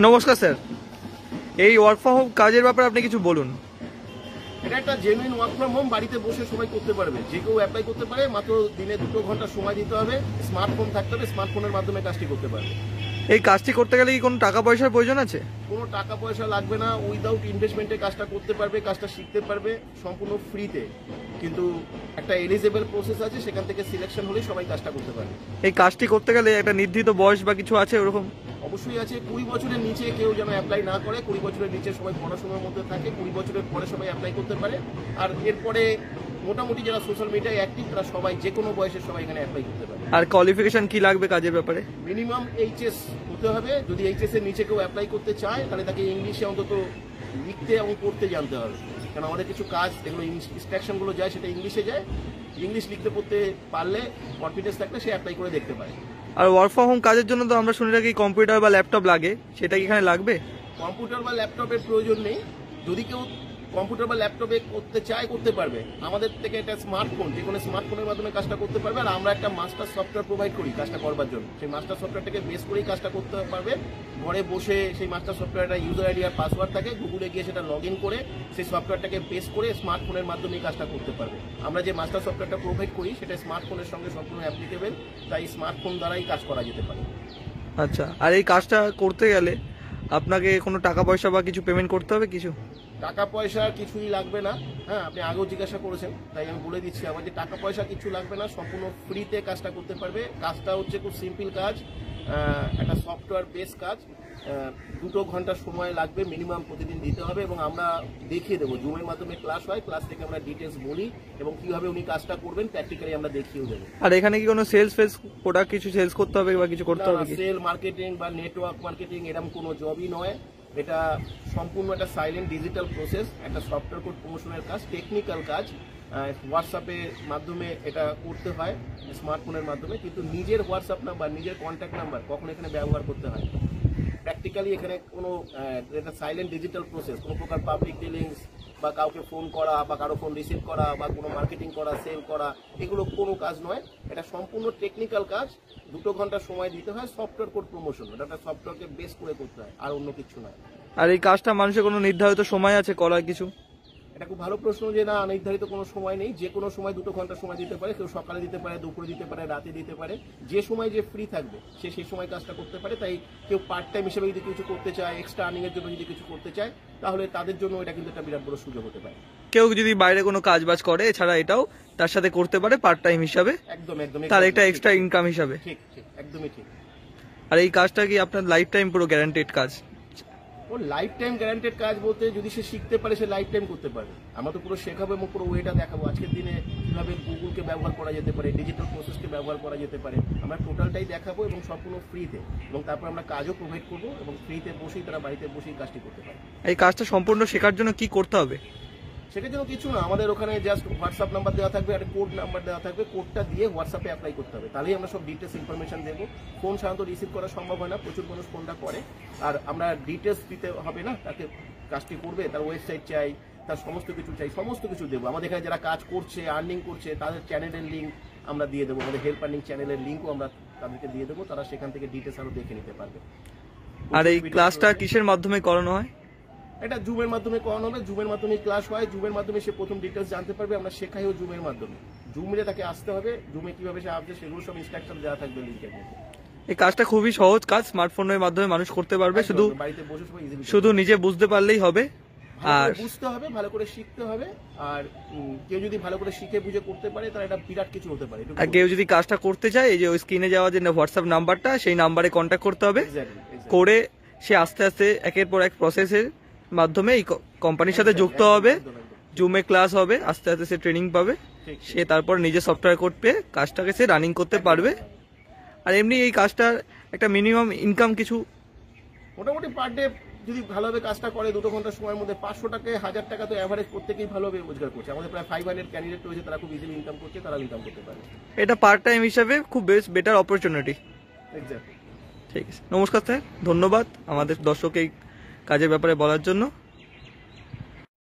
নমস্কার স্যার, এই work from home কাজের ব্যাপারে আপনি কিছু বলুন। এটা একটা জেনুইন ওয়ার্ক ফ্রম হোম, বাড়িতে বসে সবাই করতে পারবে, যে কেউ অ্যাপ্লাই করতে পারে। মাত্র দিনে 2 ঘন্টা সময় দিতে হবে, স্মার্টফোন থাকতে হবে, স্মার্টফোনের মাধ্যমে কাজটি করতে পারবে। এই কাজটি করতে গেলে কি কোনো টাকা পয়সার প্রয়োজন আছে? কোনো টাকা পয়সা লাগবে না, উইদাউট ইনভেস্টমেন্টে কাজটা করতে পারবে, কাজটা শিখতে পারবে সম্পূর্ণ ফ্রিতে। কিন্তু একটা এলিজেবল প্রসেস আছে, সেখান থেকে সিলেকশন হলেই সবাই কাজটা করতে পারবে। এই কাজটি করতে গেলে একটা নির্ধারিত বয়স বা কিছু আছে ওরকম? অবশ্যই আছে। 20 বছরের নিচে কেউ যেন অ্যাপ্লাই না করে। 20 বছরের নিচে সবাই পড়াশোনার মধ্যে থাকে, 20 বছরের পরে সবাই অ্যাপ্লাই করতে পারে। আর এরপরে মোটামুটি যারা সোশ্যাল মিডিয়ায় অ্যাক্টিভ তারা সবাই যে কোনো বয়সের সবাই এখানে অ্যাপ্লাই করতে পারে। আর কোয়ালিফিকেশন কি লাগবে কাজের ব্যাপারে? মিনিমাম এইচএস হতে হবে। যদি এইচএস এর নিচে কেউ অ্যাপ্লাই করতে চায় তাহলে তাকে ইংলিশে অন্তত লিখতে এবং পড়তে জানতে হবে, কারণ আমাদের কিছু কাজ যেগুলো ইনস্ট্রাকশনগুলো যায় সেটা ইংলিশে যায়। ইংলিশ লিখতে পড়তে পারলে, কনফিডেন্স থাকলে সে অ্যাপ্লাই করে দেখতে পারে। আর ওয়ার্ক ফ্রম হোম কাজের জন্য তো আমরা শুনে রাখি কম্পিউটার বা ল্যাপটপ লাগে, সেটা কি এখানে লাগবে? কম্পিউটার বা ল্যাপটপের প্রয়োজন নেই। যদি কেউ কম্পিউটার বা ল্যাপটপে করতে চায় করতে পারবে। আমাদের থেকে একটা স্মার্টফোন, যে কোনো স্মার্টফোনের মাধ্যমে কাজটা করতে পারবে। আর আমরা একটা মাস্টার সফটওয়্যার প্রোভাইড করি কাজটা করবার জন্য। সেই মাস্টার সফটওয়্যারটাকে বেস করেই কাজটা করতে পারবে। ঘরে বসে সেই মাস্টার সফটওয়্যারটা ইউজার আইডি আর পাসওয়ার্ড থাকে, গুগলে গিয়ে সেটা লগ ইন করে সেই সফটওয়্যারটাকে বেস করে স্মার্টফোনের মাধ্যমে কাজটা করতে পারবে। আমরা যে মাস্টার সফটওয়্যারটা প্রোভাইড করি সেটা স্মার্টফোনের সঙ্গে সম্পূর্ণ অ্যাপ্লিকেবল, তাই স্মার্টফোন দ্বারাই কাজ করা যেতে পারে। আচ্ছা, আর এই কাজটা করতে গেলে আপনাকে কোনো টাকা পয়সা বা কিছু পেমেন্ট করতে হবে কিছু? টাকা পয়সা কিছুই লাগবে না। হ্যাঁ, আপনি আগেও জিজ্ঞাসা করেছেন, তাই আমি বলে দিচ্ছি আবার যে টাকা পয়সা কিছু লাগবে না, সম্পূর্ণ ফ্রিতে কাজটা করতে পারবে। কাজটা হচ্ছে খুব সিম্পল কাজ, একটা সফটওয়্যার বেস কাজ। 2 ঘন্টা সময় লাগবে মিনিমাম, প্রতিদিন দিতে হবে। এবং আমরা দেখিয়ে দেবো, জুমের মাধ্যমে ক্লাস হয়, ক্লাস থেকে আমরা ডিটেলস বলি এবং কিভাবে উনি কাজটা করবেন প্র্যাকটিক্যালি আমরা দেখিয়েও দেবো। আর এখানে কি কোনো সেলস প্রোডাক্ট কিছু সেলস করতে হবে বা কিছু করতে হবে? সেল মার্কেটিং বা নেটওয়ার্ক মার্কেটিং এরকম কোনো জবই নয়। এটা সম্পূর্ণ একটা সাইলেন্ট ডিজিটাল প্রসেস, একটা সফটওয়্যার কোড প্রমোশনের কাজ, টেকনিক্যাল কাজ। হোয়াটসঅ্যাপের মাধ্যমে এটা করতে হয়, স্মার্টফোনের মাধ্যমে। কিন্তু নিজের হোয়াটসঅ্যাপ নাম্বার, নিজের কন্ট্যাক্ট নাম্বার কখনো এখানে ব্যবহার করতে হয় না। প্র্যাকটিক্যালি এখানে কোনো এটা সাইলেন্ট ডিজিটাল প্রসেস, কোনো প্রকার পাবলিক ডিলিংস বা কাউকে ফোন করা বা কারো ফোন রিসিভ করা বা কোনো মার্কেটিং করা, সেল করা, এগুলো কোনো কাজ নয়। এটা সম্পূর্ণ টেকনিক্যাল কাজ। 2 ঘন্টা সময় দিতে হয়। সফটওয়্যার কোড প্রমোশন, এটা একটা সফটওয়্যারকে বেস করে করতে হয়, আর অন্য কিছু নয়। আর এই কাজটা মানুষের কোনো নির্ধারিত সময় আছে করার কিছু? এটা খুব ভালো প্রশ্ন, যে না নির্ধারিত কোনো সময় নেই। যে কোনো সময় 2 ঘন্টা সময় দিতে পারে। কেউ সকালে দিতে পারে, দুপুরে দিতে পারে, রাতে দিতে পারে। যে সময় যে ফ্রি থাকবে সে সেই সময় কাজটা করতে পারে। তাই কেউ পার্ট টাইম হিসেবে যদি কিছু করতে চায়, এক্সট্রা আর্নিং এর জন্য যদি কিছু করতে চায়, তাহলে তাদের জন্য এটা কিন্তু একটা বিরাট বড় সুযোগ হতে পারে। কেউ যদি বাইরে কোনো কাজ বাজ করে এছাড়া এটাও তার সাথে করতে পারে পার্ট টাইম হিসাবে, একদম একদম তার একটা এক্সট্রা ইনকাম হিসাবে। ঠিক ঠিক, একদমই ঠিক। আর এই কাজটা কি আপনার লাইফ টাইম পুরো গ্যারান্টেড কাজ? ও লাইফ টাইম গ্যারান্টেড কাজ বলতে, যদি সে শিখতে পারে সে লাইফ টাইম করতে পারবে। আমরা তো পুরো শেখাবো এবং পুরো ওয়েটা দেখাবো। আজকের দিনে কিভাবে গুগলকে ব্যবহার করা যেতে পারে, ডিজিটাল প্রসেসকে ব্যবহার করা যেতে পারে, আমরা টোটালটাই দেখাবো এবং সম্পূর্ণ ফ্রিতে। এবং তারপর আমরা কাজও প্রোভাইড করবো এবং ফ্রিতে বসেই তারা বাড়িতে বসেই কাজটি করতে পারে। এই কাজটা সম্পূর্ণ শেখার জন্য কি করতে হবে? সেটার জন্য কিছু না, আমাদের ওখানে জাস্ট হোয়াটসঅ্যাপ নাম্বার দেওয়া থাকবে, একটা কোড নাম্বার দেওয়া থাকবে। কোডটা দিয়ে হোয়াটসঅ্যাপে অ্যাপ্লাই করতে হবে, তাহলেই আমরা সব ডিটেলস ইনফরমেশন দেবো। ফোন সাধারণত রিসিভ করা সম্ভব হয় না, প্রচুর মানুষ ফোনটা করে। আর আমরা ডিটেলস দিতে হবে না, তাকে কাজটি করবে, তার ওয়েবসাইট চাই, তার সমস্ত কিছু চাই, সমস্ত কিছু দেবো। আমাদের এখানে যারা কাজ করছে, আর্নিং করছে, তাদের চ্যানেলের লিঙ্ক আমরা দিয়ে দেবো। আমাদের হেল্প আর্নিং চ্যানেলের লিঙ্কও আমরা তাদেরকে দিয়ে দেবো, তারা সেখান থেকে ডিটেলস আরও দেখে নিতে পারবে। আর এই ক্লাসটা কিসের মাধ্যমে করানো হয়? এটা জুমের মাধ্যমে করানো হবে। জুমের মাধ্যমে ক্লাস হয়, জুমের মাধ্যমে সে প্রথম ডিটেলস জানতে পারবে। আমরা শেখাইও জুমের মাধ্যমে। জুমে তাকে আসতে হবে, জুমে কিভাবে সে আসবে সেগুলো সব ইনস্ট্রাকশন দেওয়া থাকবে লিঙ্কের মধ্যে। এই কাজটা খুবই সহজ কাজ, স্মার্টফোনের মাধ্যমে মানুষ করতে পারবে, শুধু বাড়িতে বসে সবাই ইজিলি শুধু নিজে বুঝতে পারলেই হবে। আর বুঝতে হবে, ভালো করে শিখতে হবে। আর কেউ যদি ভালো করে শিখে বুঝে করতে পারে তাহলে এটা বিরাট কিছু হতে পারে। আর কেউ যদি কাজটা করতে চায়, এই যে ওই স্ক্রিনে যাওয়া যে হোয়াটসঅ্যাপ নাম্বারটা, সেই নাম্বারে কন্ট্যাক্ট করতে হবে। করে সে আস্তে আস্তে একের পর এক প্রসেসের মাধ্যমে এই কোম্পানির সাথে যুক্ত হবে। জুমে ক্লাস হবে, আস্তে আস্তে সে ট্রেনিং পাবে, সে তারপর নিজে সফটওয়্যার কোড পেয়ে কাজটাকে সে রানিং করতে পারবে। আর এমনি এই কাজটার একটা মিনিমাম ইনকাম কিছু মোটামুটি পার ডে যদি ভালোভাবে কাজটা করে 2 ঘন্টা সময়ের মধ্যে 500 টাকা 1000 টাকা তো এভারেজ প্রত্যেকেই ভালোভাবে রোজগার করছে। আমাদের প্রায় 500 ক্যান্ডিডেট রয়েছে, তারা খুব ইজিলি ইনকাম করছে, তারা ইনকাম করতে পারে। এটা পার্ট টাইম হিসাবে খুব বেটার অপরচুনিটি। এক্স্যাক্টলি। ঠিক আছে, নমস্কার স্যার, ধন্যবাদ আমাদের দর্শক এই কাজের ব্যাপারে বলার জন্য।